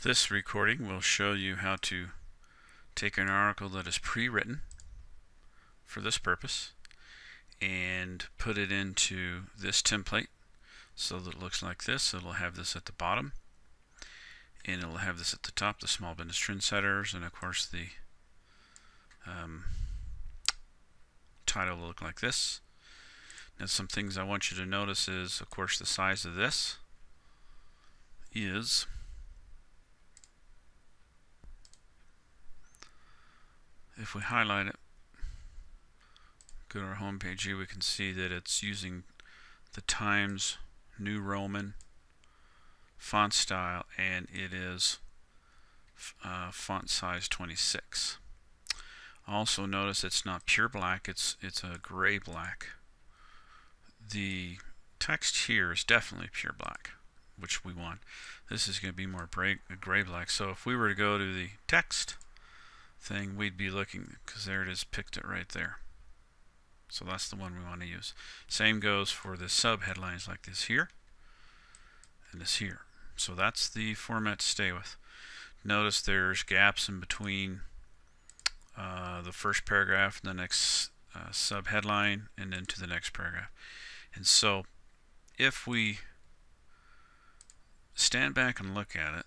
This recording will show you how to take an article that is pre-written for this purpose and put it into this template so that it looks like this. It'll have this at the bottom and it'll have this at the top, the small business trendsetters, and of course the title will look like this. Now some things I want you to notice is, of course, the size of this is if we highlight it, go to our home page here, we can see that it's using the Times New Roman font style, and it is font size 26. Also notice it's not pure black, it's a gray black. The text here is definitely pure black, which we want. This is going to be more gray black. So if we were to go to the text thing, we'd be looking, because there it is, picked it right there. So that's the one we want to use. Same goes for the sub headlines like this here and this here. So that's the format to stay with. Notice there's gaps in between the first paragraph and the next sub headline and then to the next paragraph. And so if we stand back and look at it,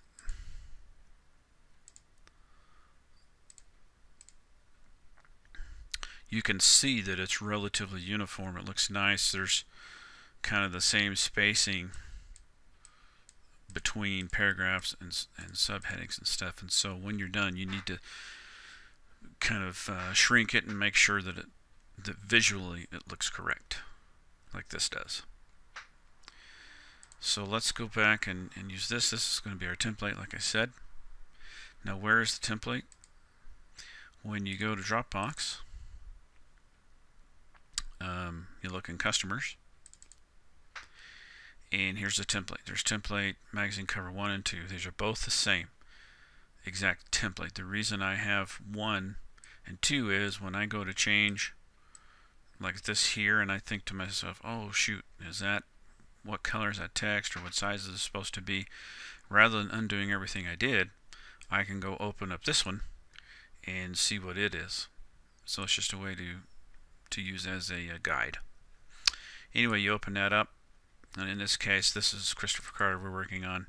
you can see that it's relatively uniform. It looks nice. There's kind of the same spacing between paragraphs and subheadings and stuff. And so when you're done, you need to kind of shrink it and make sure that that visually it looks correct, like this does. So let's go back and use this. This is going to be our template, like I said. Now, where is the template? When you go to Dropbox, you look in Customers, and here's the template. There's template magazine cover 1 and 2. These are both the same exact template. The reason I have 1 and 2 is when I go to change like this here and I think to myself, oh shoot, is that, what color is that text, or what size is it supposed to be? Rather than undoing everything I did, I can go open up this one and see what it is. So it's just a way to use as a guide. Anyway, you open that up, and in this case, this is Christopher Carter we're working on.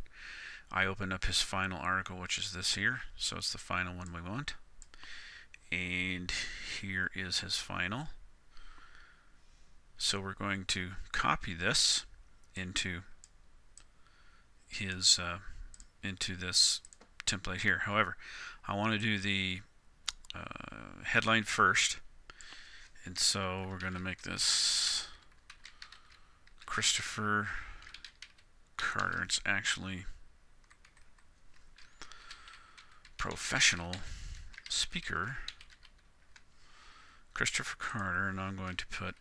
I open up his final article, which is this here, so it's the final one we want. And here is his final. So we're going to copy this into his into this template here. However, I want to do the headline first, and so we're going to make this Christopher Carter. It's actually professional speaker Christopher Carter, and I'm going to put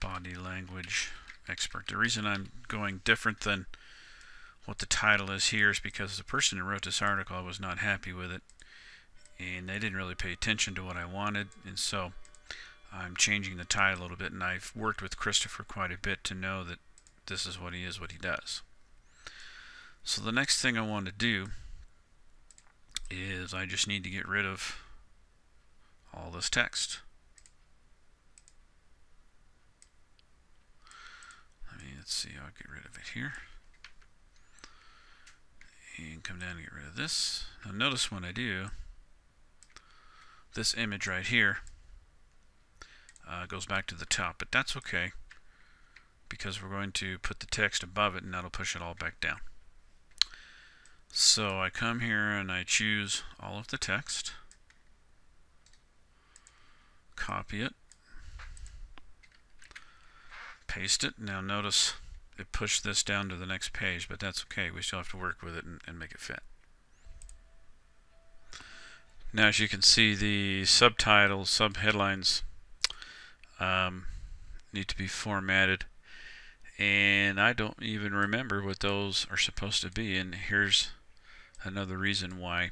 body language expert. The reason I'm going different than what the title is here is because the person who wrote this article was not happy with it, and they didn't really pay attention to what I wanted, and so I'm changing the title a little bit. And I've worked with Christopher quite a bit to know that this is what he is, what he does. So the next thing I want to do is I just need to get rid of all this text. Let's see, I'll get rid of it here and come down and get rid of this. Now notice when I do, this image right here goes back to the top, but that's okay because we're going to put the text above it and that'll push it all back down. So I come here and I choose all of the text, copy it, paste it. Now notice it pushed this down to the next page, but that's okay. We still have to work with it and make it fit. Now, as you can see, the subtitles, subheadlines need to be formatted, and I don't even remember what those are supposed to be. And here's another reason why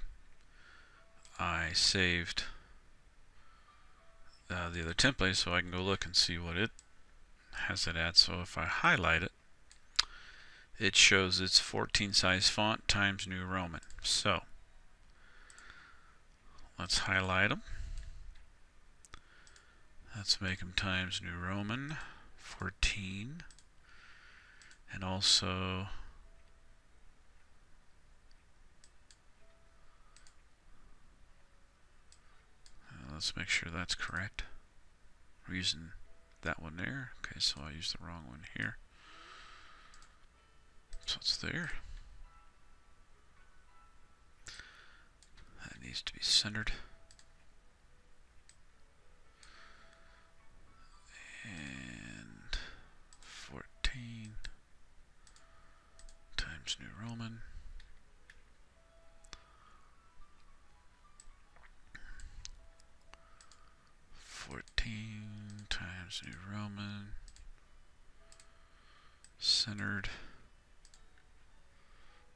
I saved the other template, so I can go look and see what it has it at. So if I highlight it it shows it's 14 size font Times New Roman. So let's highlight them. Let's make them Times New Roman 14, and also let's make sure that's correct. We're using that one there. Okay, so I used the wrong one here. So it's there. That needs to be centered. And 14 Times New Roman. Times New Roman, centered.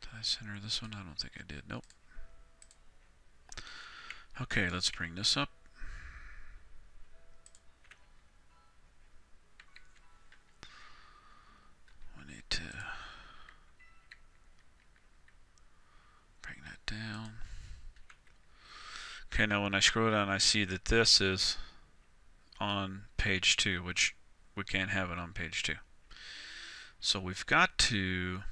Did I center this one? I don't think I did. Nope. Okay, let's bring this up. We need to bring that down. Okay, now when I scroll down, I see that this is on page 2, which we can't have it on page 2. So we've got to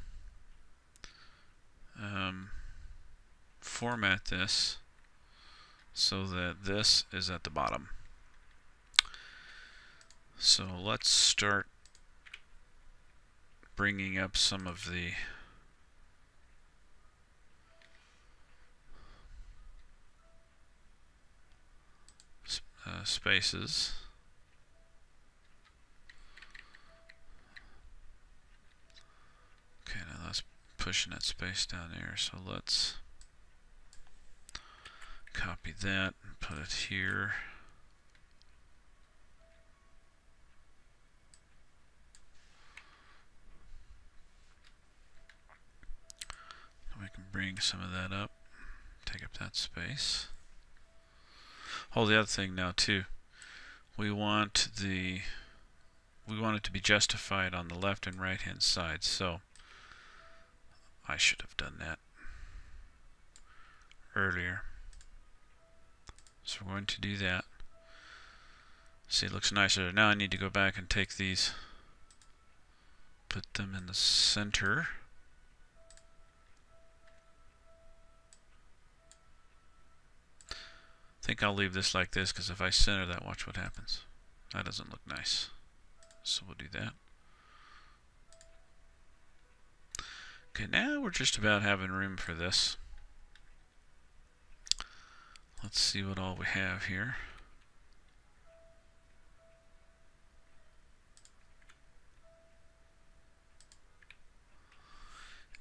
format this so that this is at the bottom. So let's start bringing up some of the spaces. Okay, now that's pushing that space down there, so let's copy that and put it here. We can bring some of that up, take up that space. Oh, the other thing now too, we want it to be justified on the left and right hand side, so I should have done that earlier. So we're going to do that. See, it looks nicer. Now I need to go back and take these, put them in the center. I think I'll leave this like this, because if I center that, watch what happens. That doesn't look nice. So we'll do that. Okay, now we're just about having room for this. Let's see what all we have here.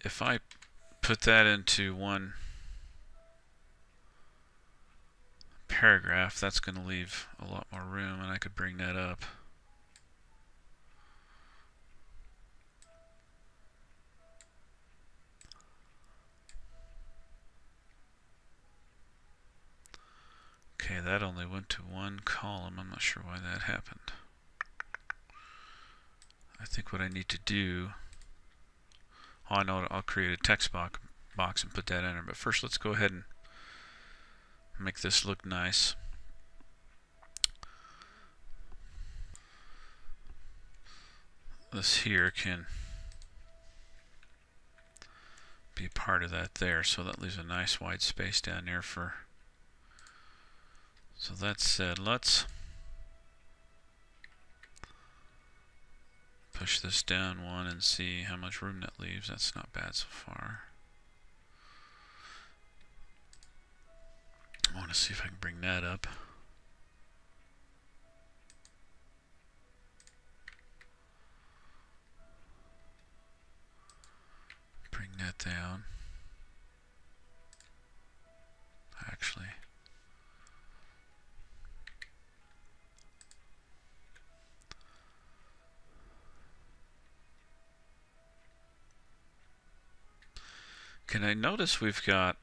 If I put that into one paragraph, that's going to leave a lot more room, and I could bring that up. Okay, that only went to one column. I'm not sure why that happened. I think what I need to do, oh, I know, I'll create a text box and put that in there. But first, let's go ahead and make this look nice. This here can be part of that there, so that leaves a nice wide space down there for. So that said, let's push this down one and see how much room that leaves. That's not bad so far. I want to see if I can bring that up. Bring that down. Actually, can I notice we've got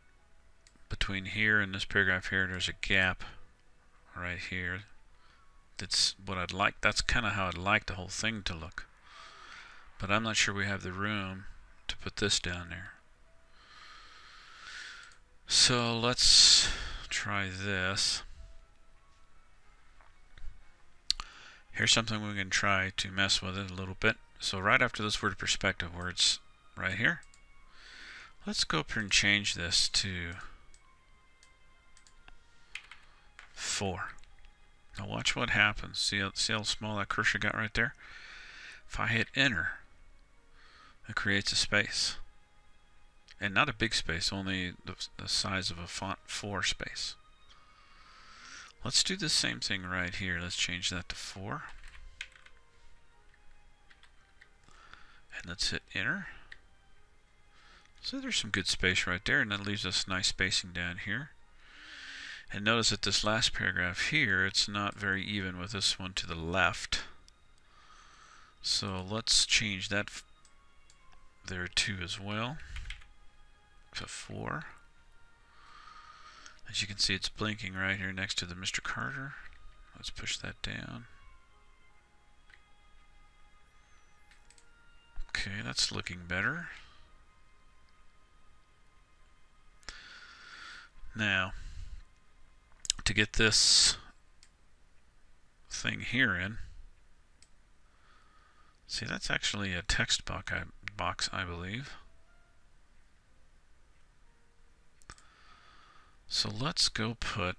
between here and this paragraph here, there's a gap right here. That's what I'd like. That's kind of how I'd like the whole thing to look. But I'm not sure we have the room to put this down there. So let's try this. Here's something we can try to mess with it a little bit. So right after this word perspective, where it's right here, let's go up here and change this to 4. Now watch what happens. See how small that cursor got right there? If I hit enter, it creates a space. And not a big space, only the size of a font 4 space. Let's do the same thing right here. Let's change that to 4. And let's hit enter. So there's some good space right there, and that leaves us nice spacing down here. And notice that this last paragraph here, it's not very even with this one to the left. So let's change that there too as well to 4. As you can see, it's blinking right here next to the Mr. Carter. Let's push that down. Okay, that's looking better. Now, to get this thing here in, see, that's actually a text box, I believe. So let's go put,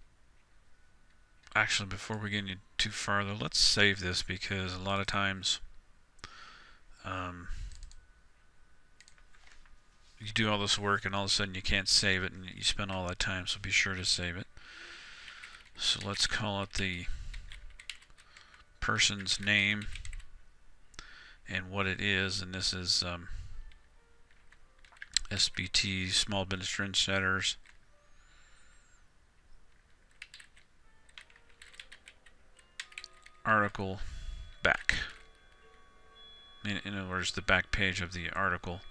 actually before we get any too farther, let's save this, because a lot of times you do all this work and all of a sudden you can't save it and you spend all that time, so be sure to save it. So let's call it the person's name and what it is, and this is SBT, Small Business Trendsetters. Article back. In other words, the back page of the article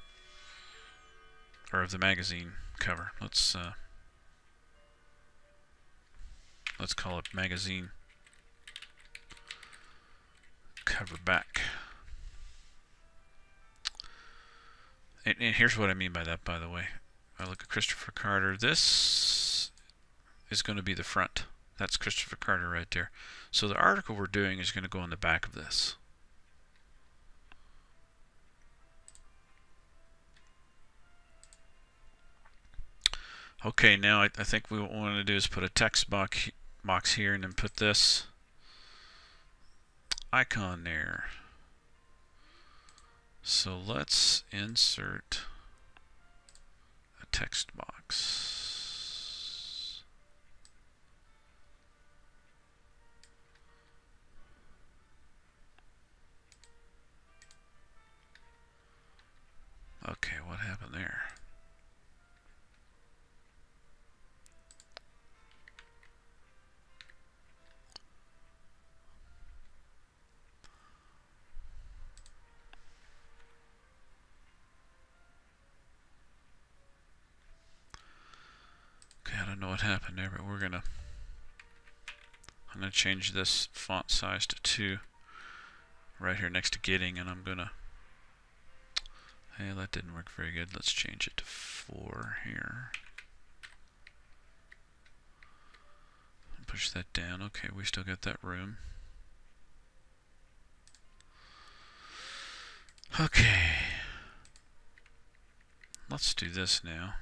or of the magazine cover. Let's call it magazine cover back. And here's what I mean by that, by the way. I look at Christopher Carter. This is going to be the front. That's Christopher Carter right there. So the article we're doing is going to go on the back of this. Okay, now I think what we want to do is put a text box here and then put this icon there. So let's insert a text box. Okay, what happened there? Okay, I don't know what happened there, but I'm gonna change this font size to 2 right here next to getting, and I'm gonna, hey, that didn't work very good. Let's change it to 4 here. Push that down. Okay, we still got that room. Okay. Let's do this now.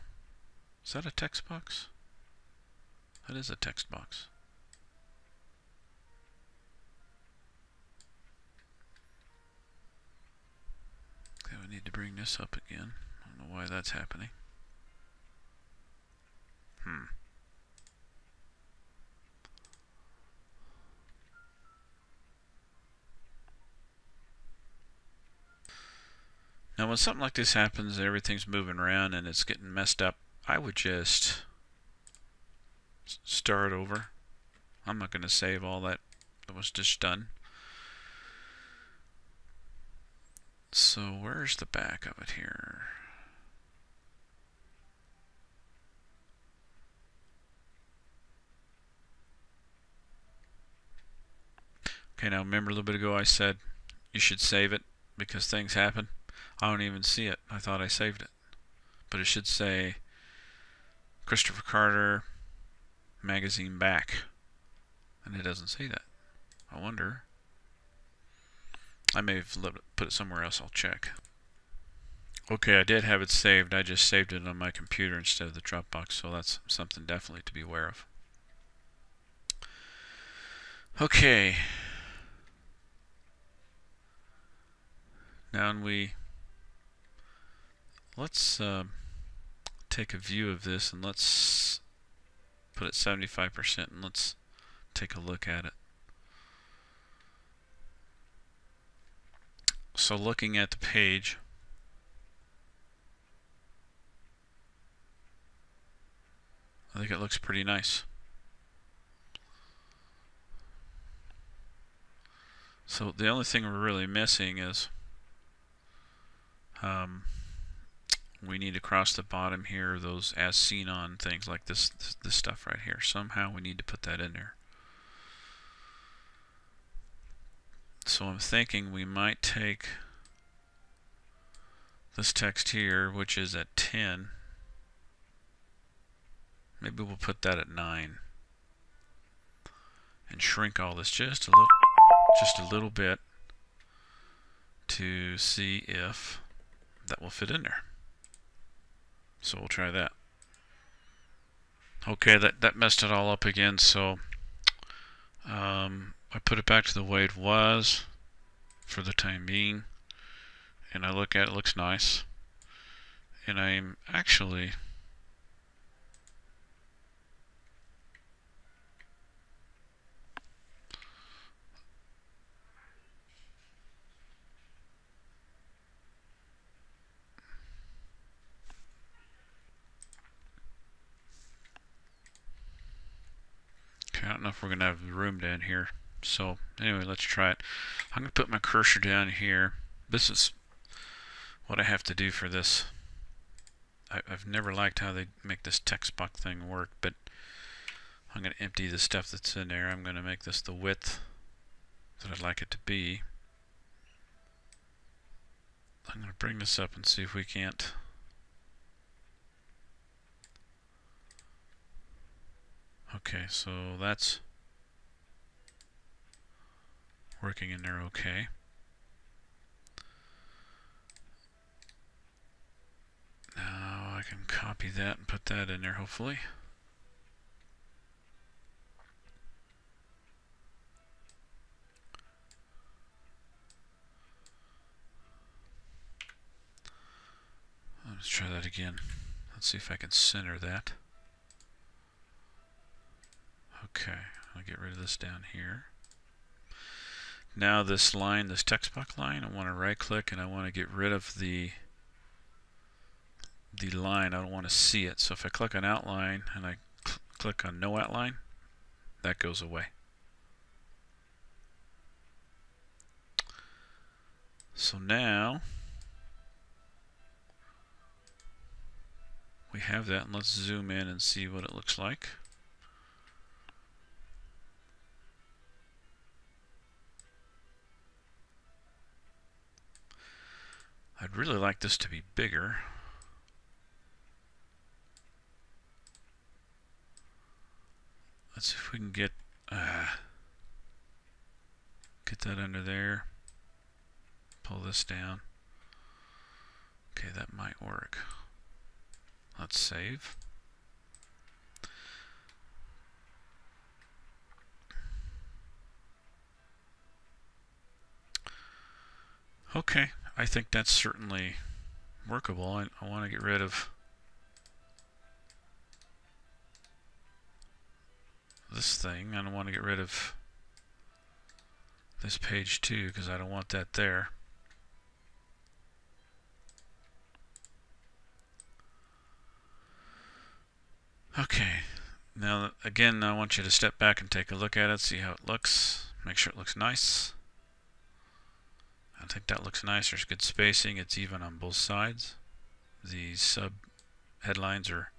Is that a text box? That is a text box. Okay, we need to bring this up again. I don't know why that's happening. Now when something like this happens, everything's moving around and it's getting messed up, I would just start over. I'm not going to save all that was just done. So where's the back of it here? Okay, now remember a little bit ago I said you should save it because things happen. I don't even see it. I thought I saved it. But it should say Christopher Carter magazine back. And it doesn't say that. I wonder. I may have put it somewhere else. I'll check. Okay, I did have it saved. I just saved it on my computer instead of the Dropbox, so that's something definitely to be aware of. Okay. Now let's take a view of this, and let's put it 75%, and let's take a look at it. So looking at the page, I think it looks pretty nice. So the only thing we're really missing is we need to cross the bottom here, those as seen on things like this stuff right here. Somehow we need to put that in there. So I'm thinking we might take this text here, which is at 10. Maybe we'll put that at 9 and shrink all this just a little bit to see if that will fit in there. So we'll try that. Okay, that messed it all up again, so I put it back to the way it was for the time being, and I look at it, looks nice, and I'm actually I don't know if we're going to have room down here. So anyway, let's try it. I'm going to put my cursor down here. This is what I have to do for this. I've never liked how they make this text box thing work, but I'm going to empty the stuff that's in there. I'm going to make this the width that I'd like it to be. I'm going to bring this up and see if we can't okay, so that's working in there okay. Now I can copy that and put that in there hopefully. Let's try that again. Let's see if I can center that. Okay, I'll get rid of this down here. Now this line, this text box line, I want to right click and I want to get rid of the line. I don't want to see it. So if I click on outline and I click on no outline, that goes away. So now we have that, and let's zoom in and see what it looks like. I'd really like this to be bigger. Let's see if we can get that under there. Pull this down. Okay, that might work. Let's save. Okay, I think that's certainly workable. I want to get rid of this thing. I don't want to get rid of this page too because I don't want that there. Okay, now again I want you to step back and take a look at it, see how it looks, make sure it looks nice. I think that looks nice. There's good spacing, it's even on both sides. The sub headlines are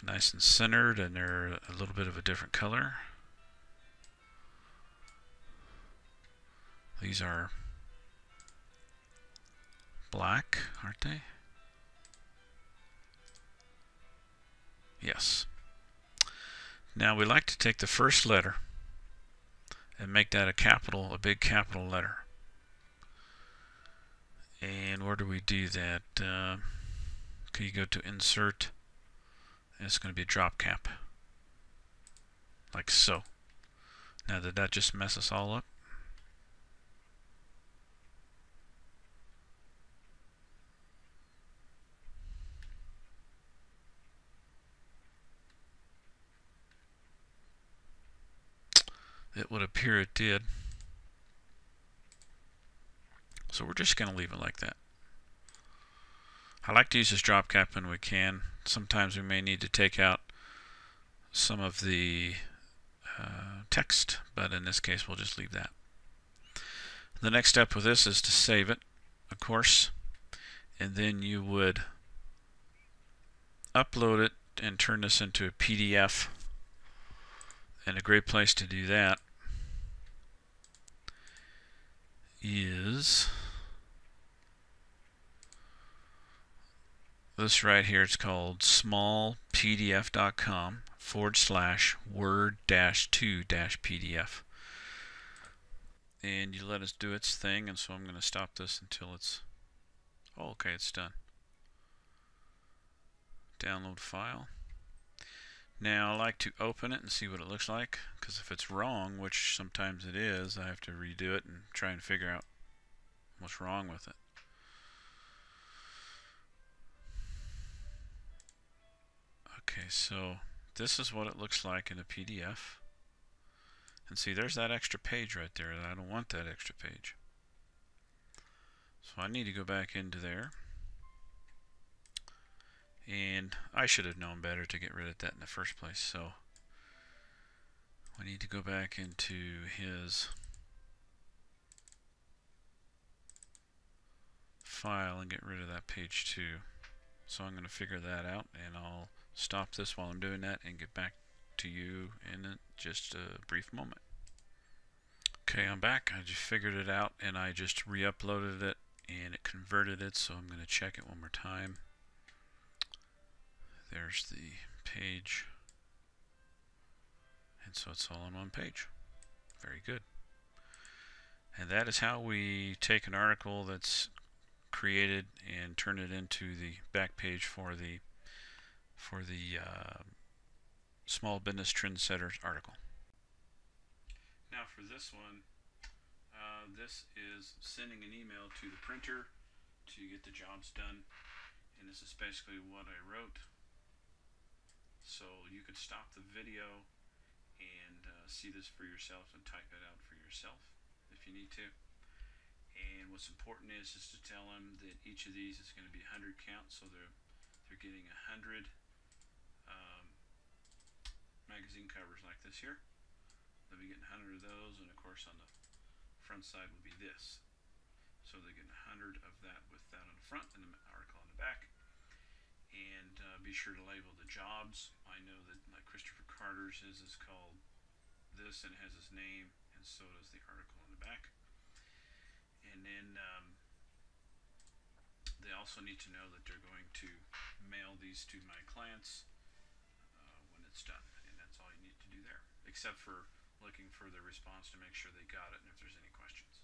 nice and centered and they're a little bit of a different color. These are black, aren't they? Yes. Now we like to take the first letter and make that a big capital letter. And where do we do that? Can you go to Insert? And it's going to be drop cap. Like so. Now did that just mess us all up? It would appear it did. So we're just going to leave it like that. I like to use this drop cap when we can. Sometimes we may need to take out some of the text, but in this case we'll just leave that. The next step with this is to save it, of course, and then you would upload it and turn this into a PDF. And a great place to do that is this right here. It's called smallpdf.com/word-2-pdf. And you let us do its thing, and so I'm going to stop this until it's... Oh, okay, it's done. Download file. Now I like to open it and see what it looks like, because if it's wrong, which sometimes it is, I have to redo it and try and figure out what's wrong with it. Okay, so this is what it looks like in a PDF. And see, there's that extra page right there. I don't want that extra page. So I need to go back into there. And I should have known better to get rid of that in the first place. So we need to go back into his file and get rid of that page 2. So I'm going to figure that out, and I'll stop this while I'm doing that and get back to you in just a brief moment. Okay, I'm back. I just figured it out, and I just re-uploaded it, and it converted it, so I'm going to check it one more time. There's the page, and so it's all on one page. Very good. And that is how we take an article that's created and turn it into the back page for the Small Business Trendsetters article. Now for this one, this is sending an email to the printer to get the jobs done, and this is basically what I wrote. So you could stop the video and see this for yourself and type it out for yourself if you need to. And what's important is to tell them that each of these is going to be 100 count, so they're getting 100 magazine covers like this here. They'll be getting 100 of those, and of course on the front side will be this. So they get 100 of that with that on the front and the article on the back. And be sure to label the jobs. I know that like Christopher Carter's is called this and it has his name, and so does the article on the back. And then they also need to know that they're going to mail these to my clients when it's done, and that's all you need to do there, except for looking for the response to make sure they got it and if there's any questions.